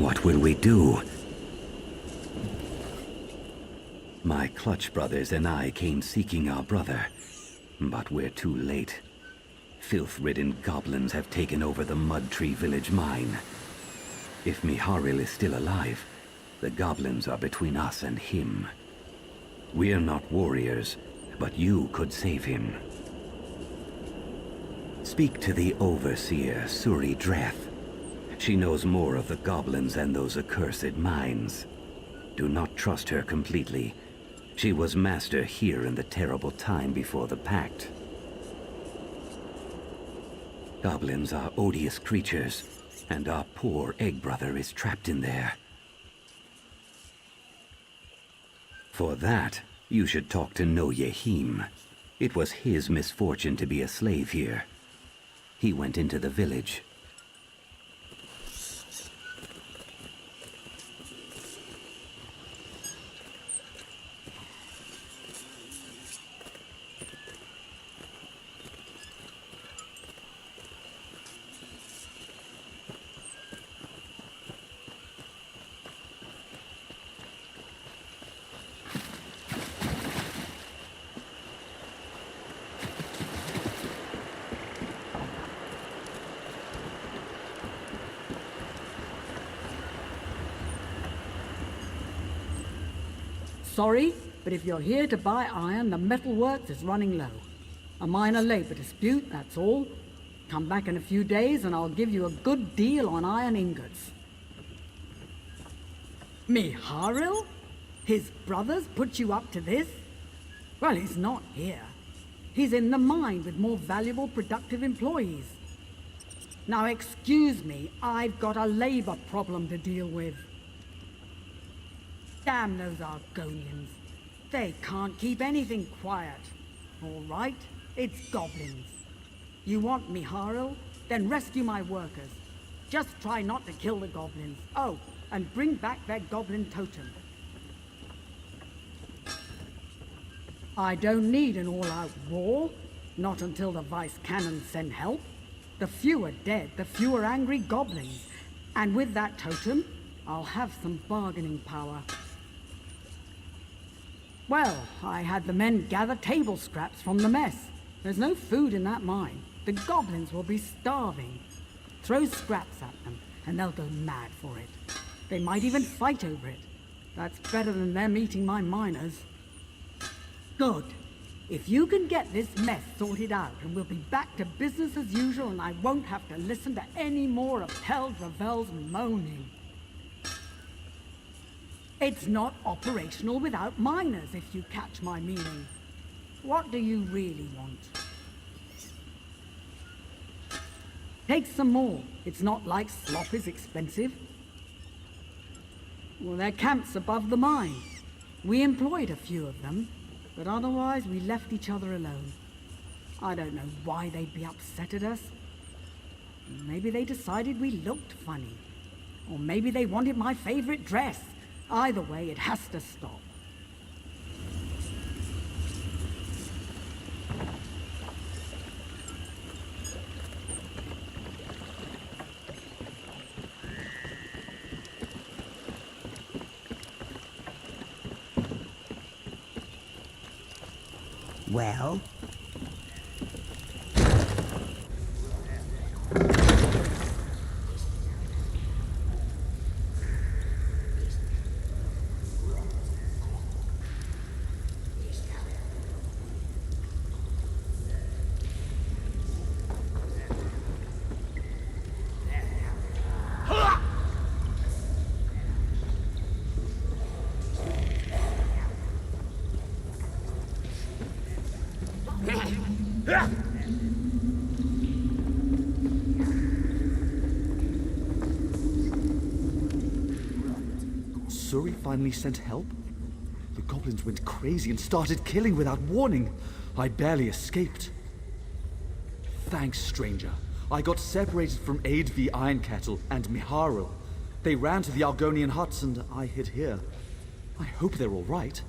What will we do? My Clutch brothers and I came seeking our brother, but we're too late. Filth-ridden goblins have taken over the Mud Tree Village mine. If Miharil is still alive, the goblins are between us and him. We're not warriors, but you could save him. Speak to the Overseer, Suri Dreth. She knows more of the goblins and those accursed mines. Do not trust her completely. She was master here in the terrible time before the Pact. Goblins are odious creatures, and our poor egg brother is trapped in there. For that, you should talk to No Yehim. It was his misfortune to be a slave here. He went into the village. Sorry, but if you're here to buy iron, the metalworks is running low. A minor labor dispute, that's all. Come back in a few days and I'll give you a good deal on iron ingots. Miharil? His brothers put you up to this? Well, he's not here. He's in the mine with more valuable, productive employees. Now excuse me, I've got a labor problem to deal with. Damn those Argonians. They can't keep anything quiet. All right, it's goblins. You want Miharil? Then rescue my workers. Just try not to kill the goblins. Oh, and bring back their goblin totem. I don't need an all-out war. Not until the Vice Cannons send help. The fewer dead, the fewer angry goblins. And with that totem, I'll have some bargaining power. Well, I had the men gather table scraps from the mess. There's no food in that mine. The goblins will be starving. Throw scraps at them, and they'll go mad for it. They might even fight over it. That's better than them eating my miners. Good. If you can get this mess sorted out, and we'll be back to business as usual, and I won't have to listen to any more of Tel Dravel's moaning. It's not operational without miners, if you catch my meaning. What do you really want? Take some more. It's not like slop is expensive. Well, their camp's above the mine. We employed a few of them, but otherwise we left each other alone. I don't know why they'd be upset at us. Maybe they decided we looked funny. Or maybe they wanted my favorite dress. Either way, it has to stop. Well? Suri finally sent help? The goblins went crazy and started killing without warning. I barely escaped. Thanks, stranger. I got separated from Aid the Iron Kettle and Miharil. They ran to the Argonian huts and I hid here. I hope they're all right.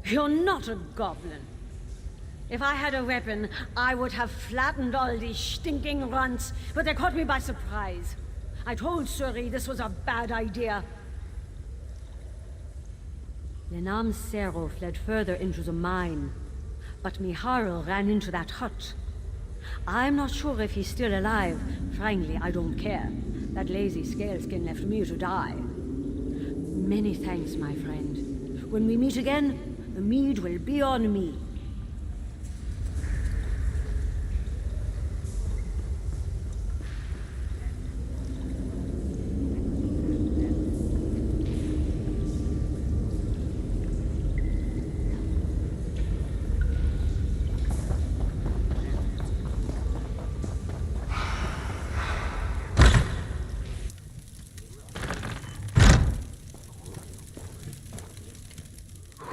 You're not a goblin. If I had a weapon, I would have flattened all these stinking runts, but they caught me by surprise. I told Suri this was a bad idea. Lenam Sero fled further into the mine, but Mihail ran into that hut. I'm not sure if he's still alive. Frankly, I don't care. That lazy scaleskin left me to die. Many thanks, my friend. When we meet again, the mead will be on me.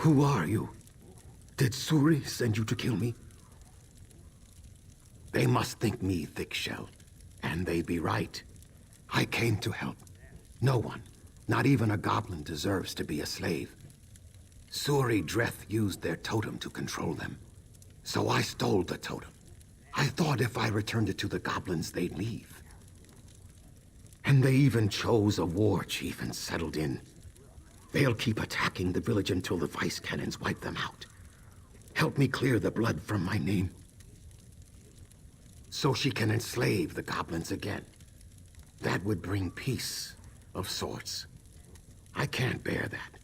Who are you? Did Suri send you to kill me? They must think me thick-shelled, and they be right. I came to help. No one, not even a goblin, deserves to be a slave. Suri Dreth used their totem to control them. So I stole the totem. I thought if I returned it to the goblins, they'd leave. And they even chose a war chief and settled in. They'll keep attacking the village until the vice cannons wipe them out. Help me clear the blood from my name, so she can enslave the goblins again. That would bring peace, of sorts. I can't bear that.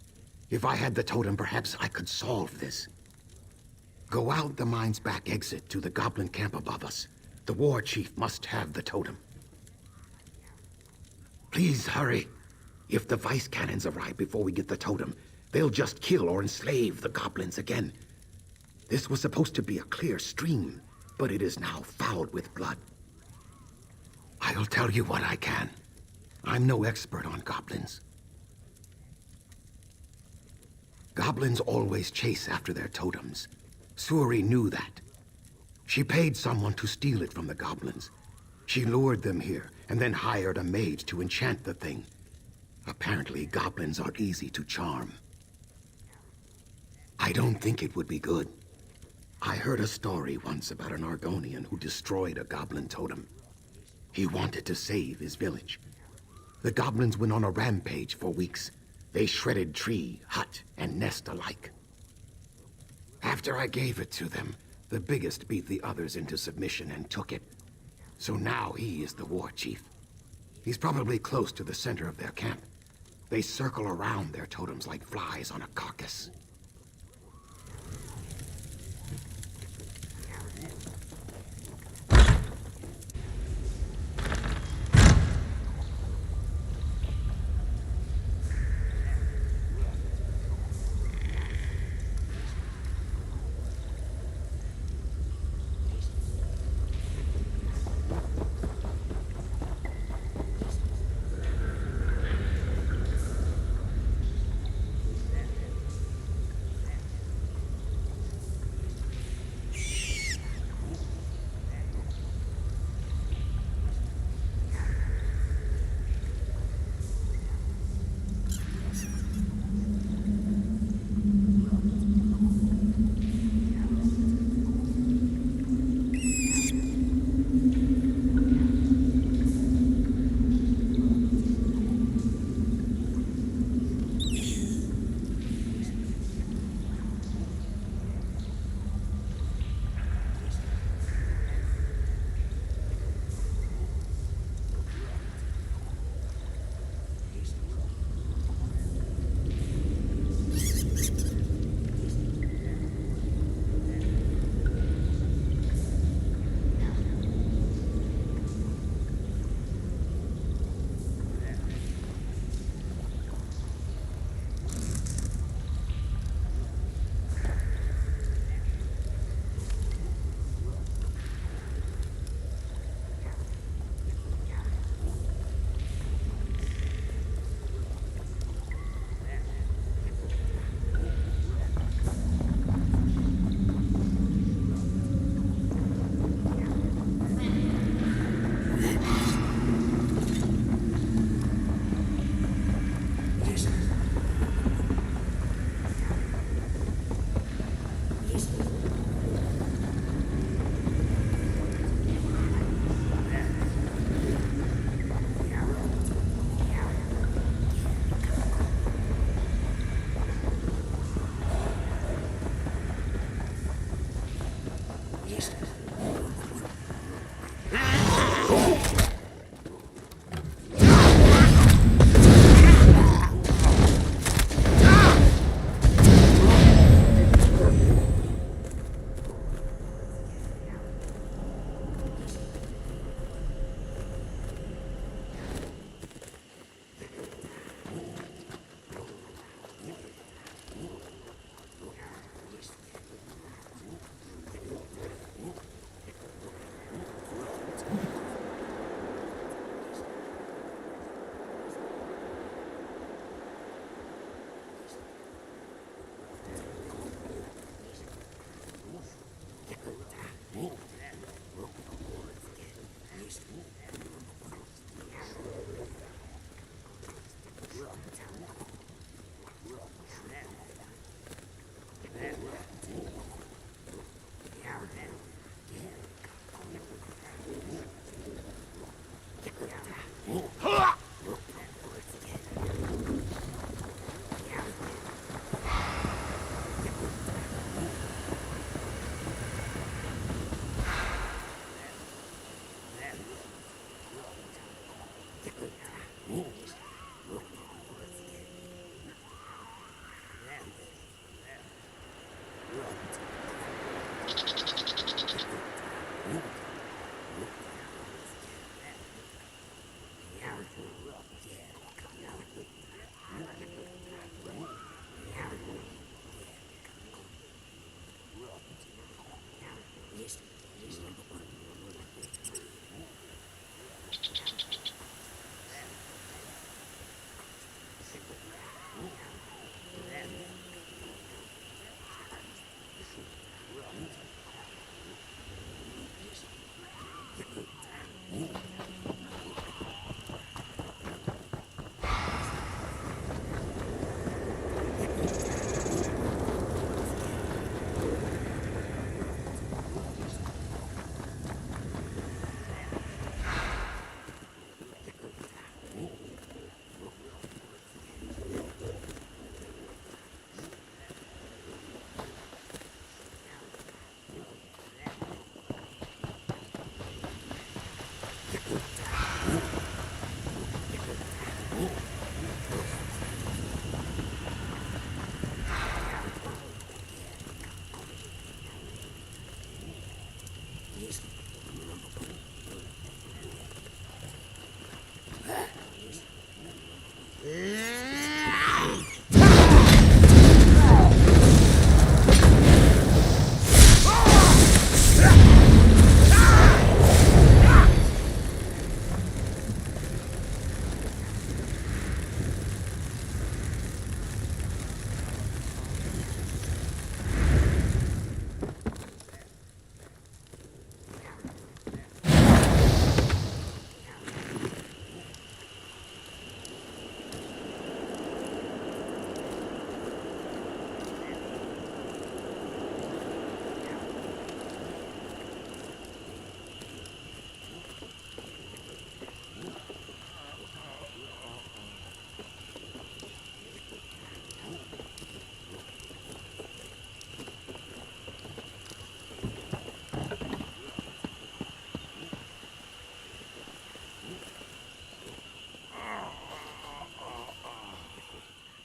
If I had the totem, perhaps I could solve this. Go out the mine's back exit to the goblin camp above us. The war chief must have the totem. Please hurry. If the vice cannons arrive before we get the totem, they'll just kill or enslave the goblins again. This was supposed to be a clear stream, but it is now fouled with blood. I'll tell you what I can. I'm no expert on goblins. Goblins always chase after their totems. Suri knew that. She paid someone to steal it from the goblins. She lured them here, and then hired a maid to enchant the thing. Apparently, goblins are easy to charm. I don't think it would be good. I heard a story once about an Argonian who destroyed a goblin totem. He wanted to save his village. The goblins went on a rampage for weeks. They shredded tree, hut, and nest alike. After I gave it to them, the biggest beat the others into submission and took it. So now he is the war chief. He's probably close to the center of their camp. They circle around their totems like flies on a carcass.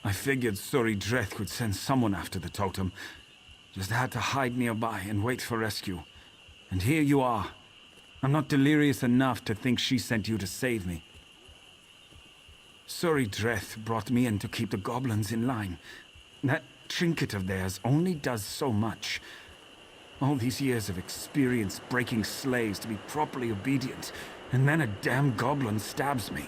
I figured Suri Dreth would send someone after the totem. Just had to hide nearby and wait for rescue. And here you are. I'm not delirious enough to think she sent you to save me. Suri Dreth brought me in to keep the goblins in line. That trinket of theirs only does so much. All these years of experience breaking slaves to be properly obedient, and then a damn goblin stabs me.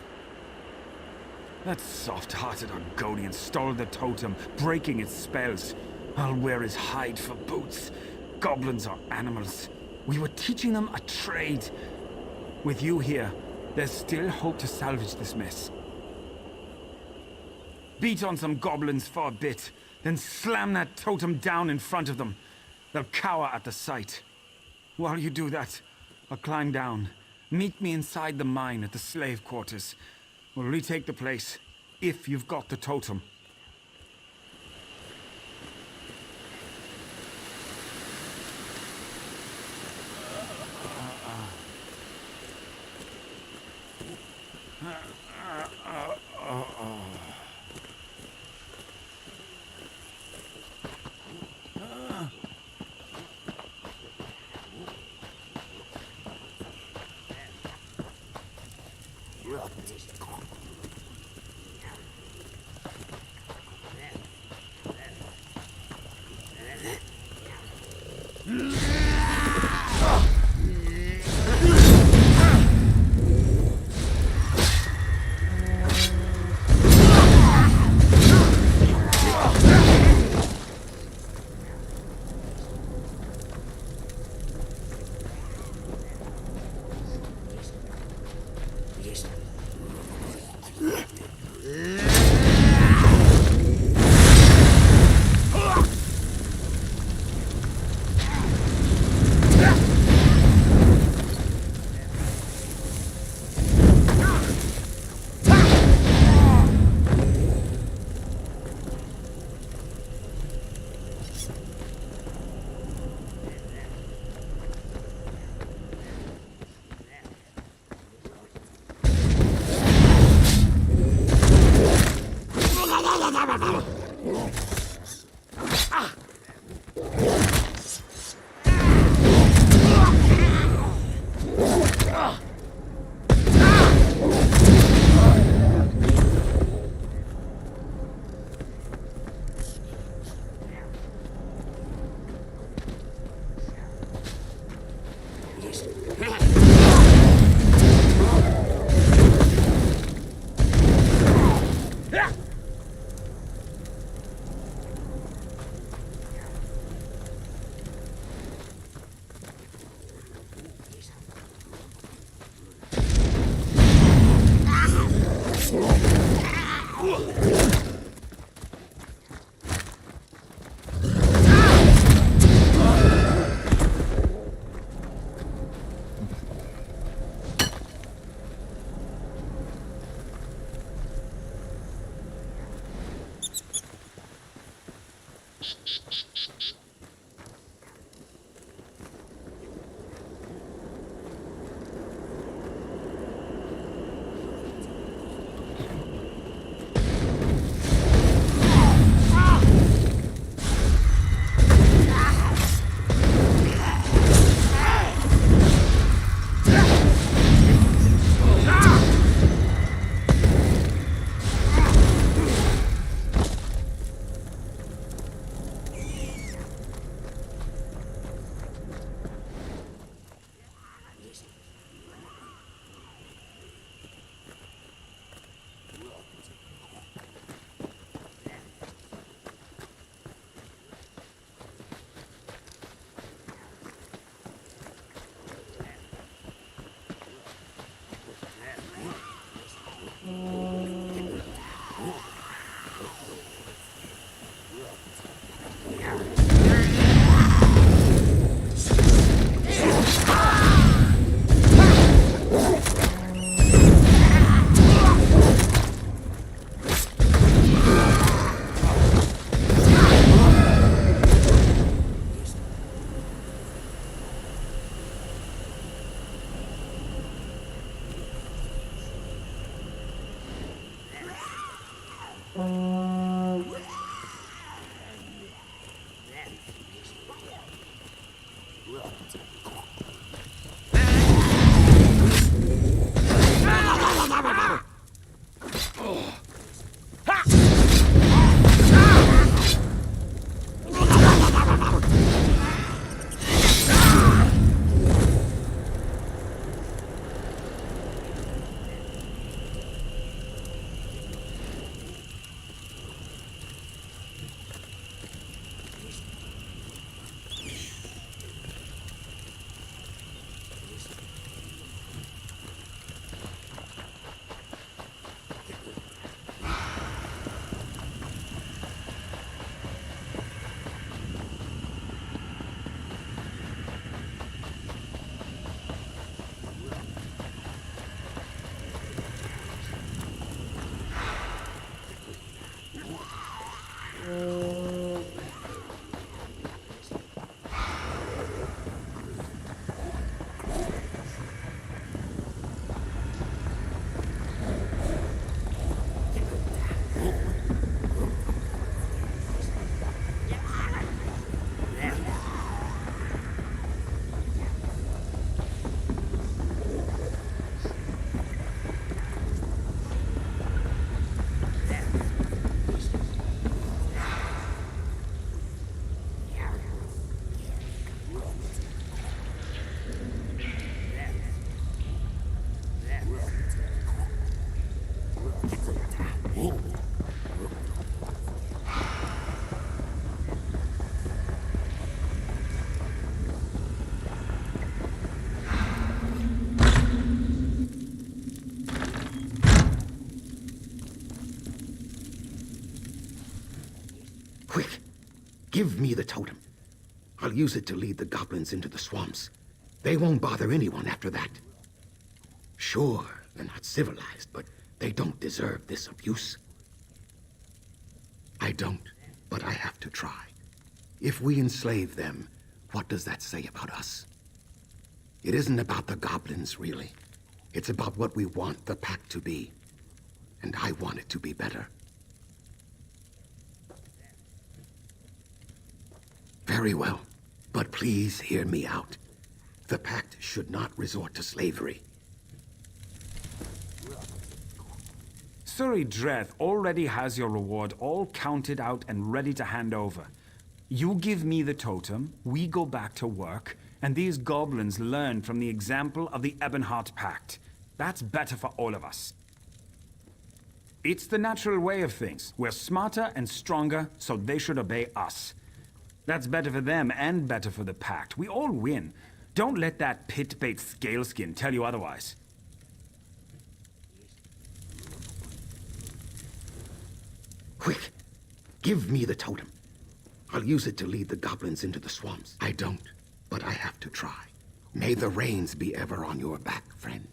That soft-hearted Argonian stole the totem, breaking its spells. I'll wear his hide for boots. Goblins are animals. We were teaching them a trade. With you here, there's still hope to salvage this mess. Beat on some goblins for a bit, then slam that totem down in front of them. They'll cower at the sight. While you do that, I'll climb down. Meet me inside the mine at the slave quarters. We'll retake the place, if you've got the totem. Quick! Give me the totem. I'll use it to lead the goblins into the swamps. They won't bother anyone after that. Sure, they're not civilized, but they don't deserve this abuse. I don't, but I have to try. If we enslave them, what does that say about us? It isn't about the goblins, really. It's about what we want the pack to be. And I want it to be better. Very well, but please hear me out. The pact should not resort to slavery. Suri Dreth already has your reward all counted out and ready to hand over. You give me the totem, we go back to work, and these goblins learn from the example of the Ebonheart Pact. That's better for all of us. It's the natural way of things. We're smarter and stronger, so they should obey us. That's better for them and better for the Pact. We all win. Don't let that pit-bait scaleskin tell you otherwise. Quick! Give me the totem. I'll use it to lead the goblins into the swamps. I don't, but I have to try. May the rains be ever on your back, friend.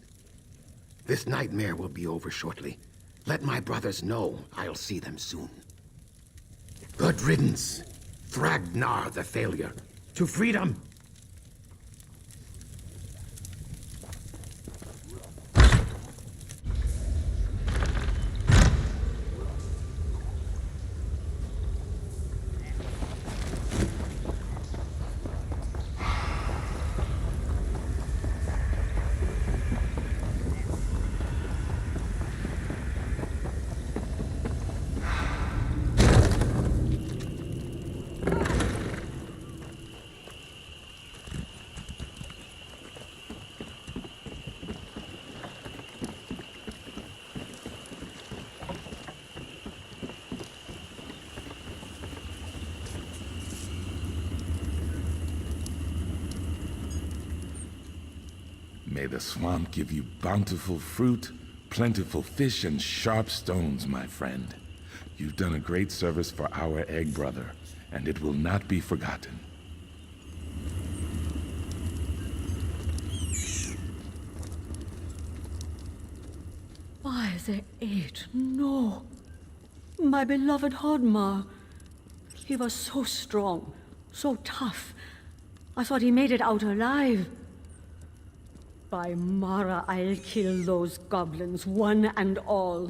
This nightmare will be over shortly. Let my brothers know I'll see them soon. Good riddance. Ragnar the failure. To freedom! May the swamp give you bountiful fruit, plentiful fish, and sharp stones, my friend. You've done a great service for our egg brother, and it will not be forgotten. Why, they ate? No. My beloved Hodmar. He was so strong, so tough. I thought he made it out alive. By Mara, I'll kill those goblins, one and all.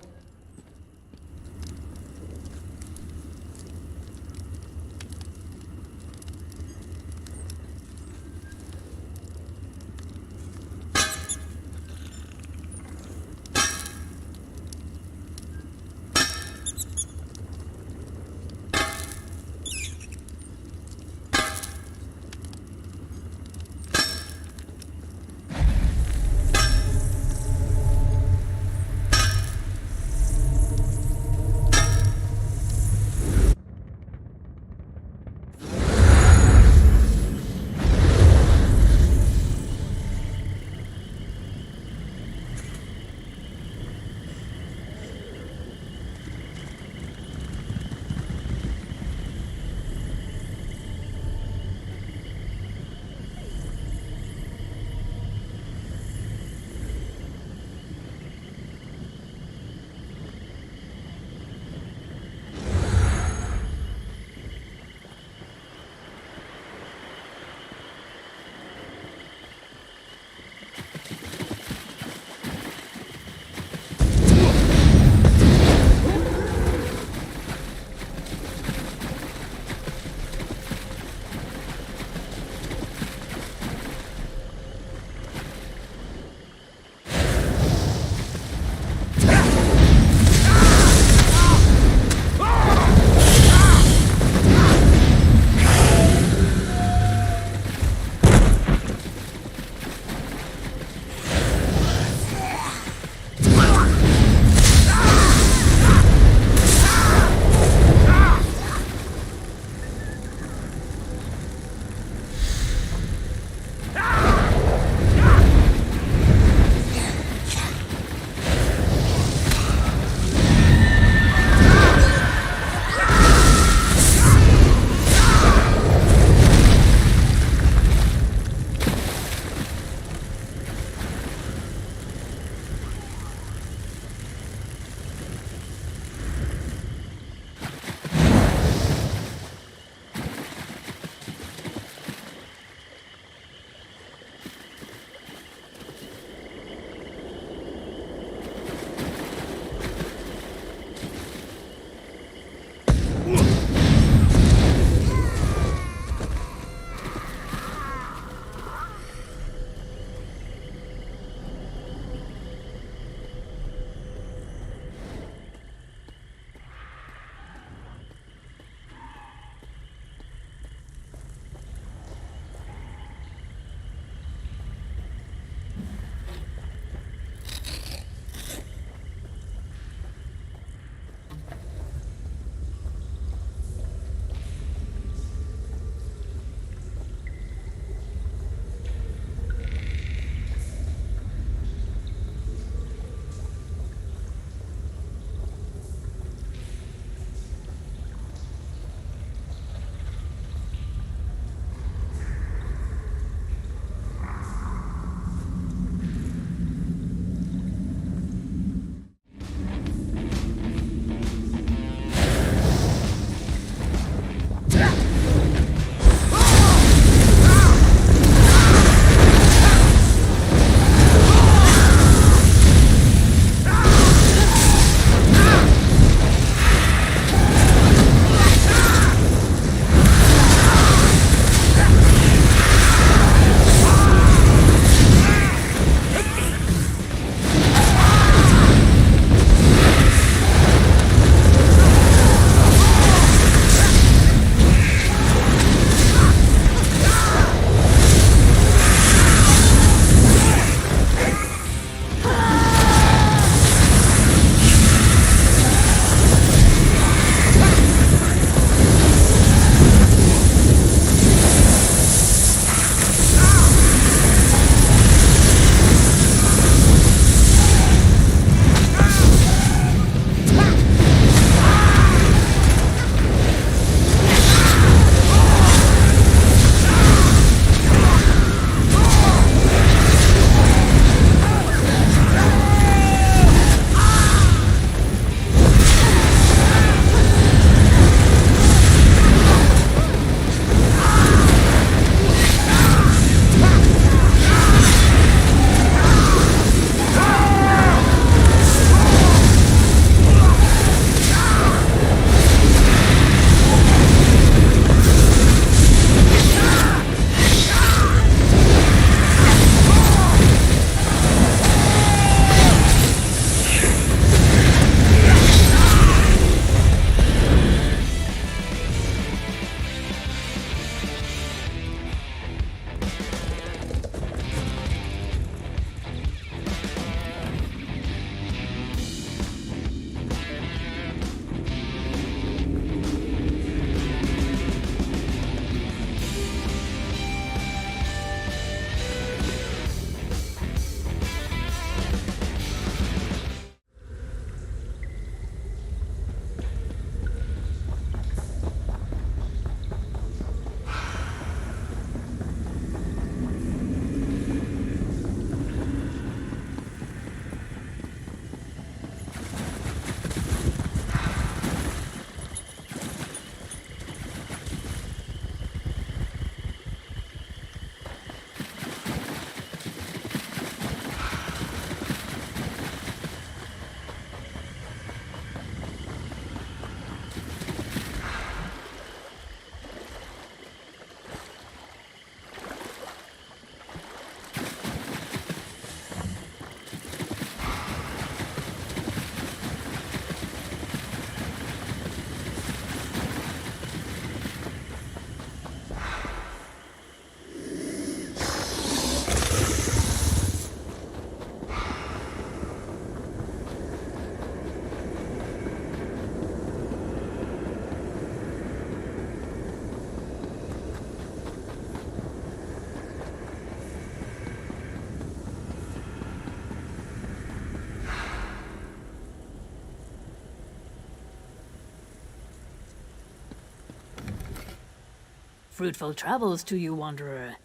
Fruitful travels to you, wanderer.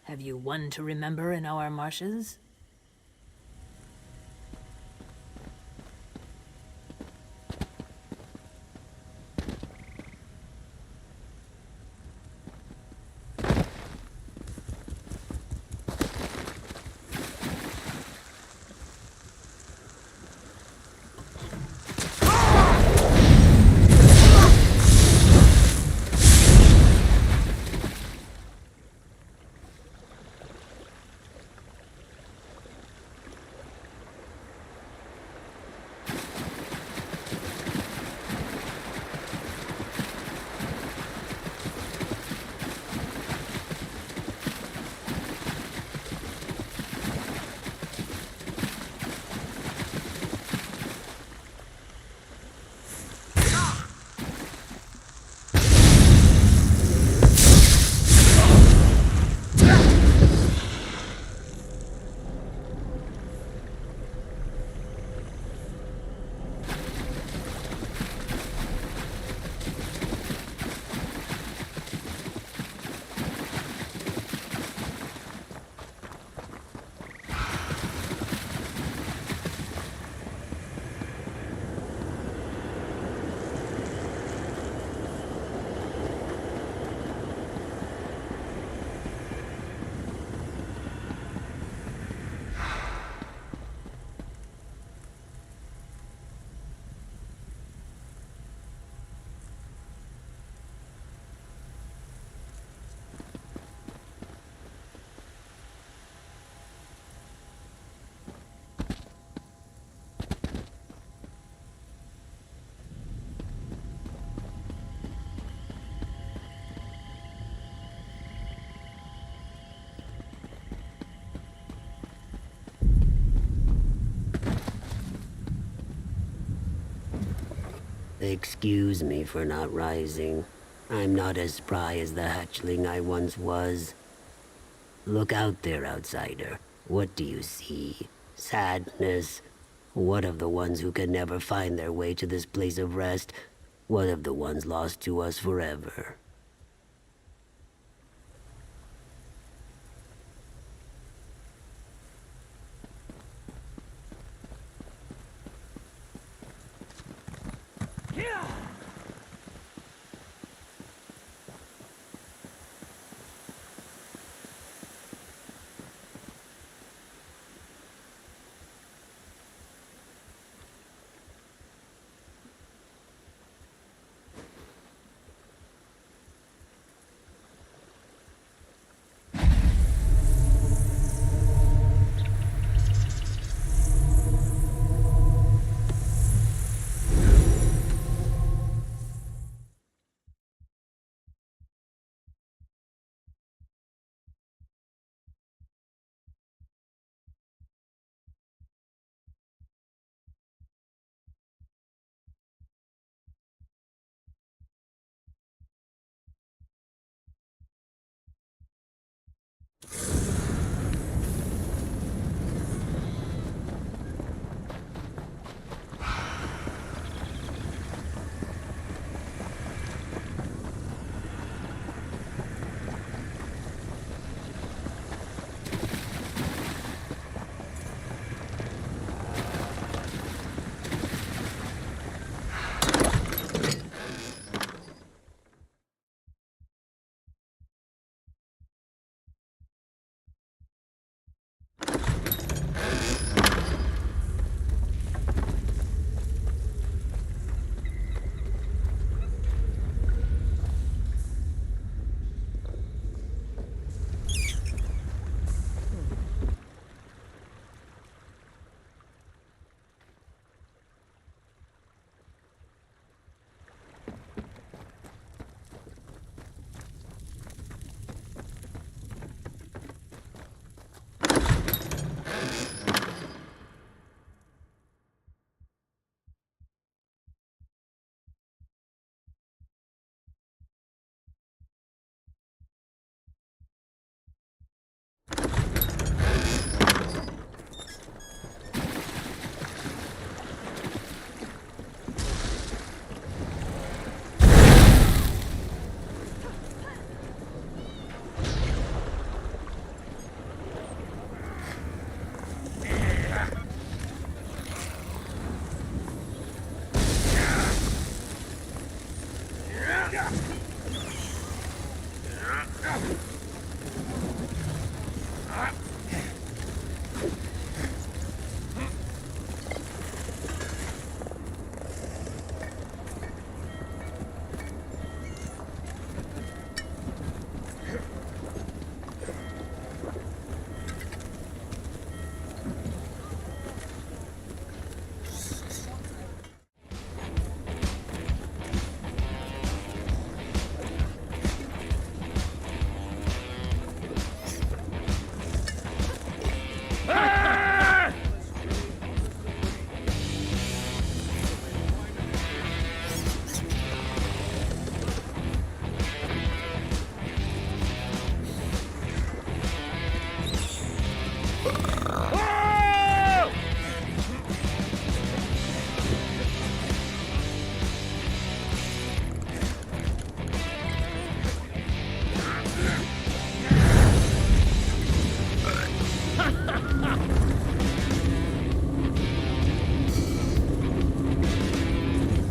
Have you one to remember in our marshes? Excuse me for not rising. I'm not as spry as the hatchling I once was. Look out there, outsider. What do you see? Sadness? What of the ones who can never find their way to this place of rest? What of the ones lost to us forever?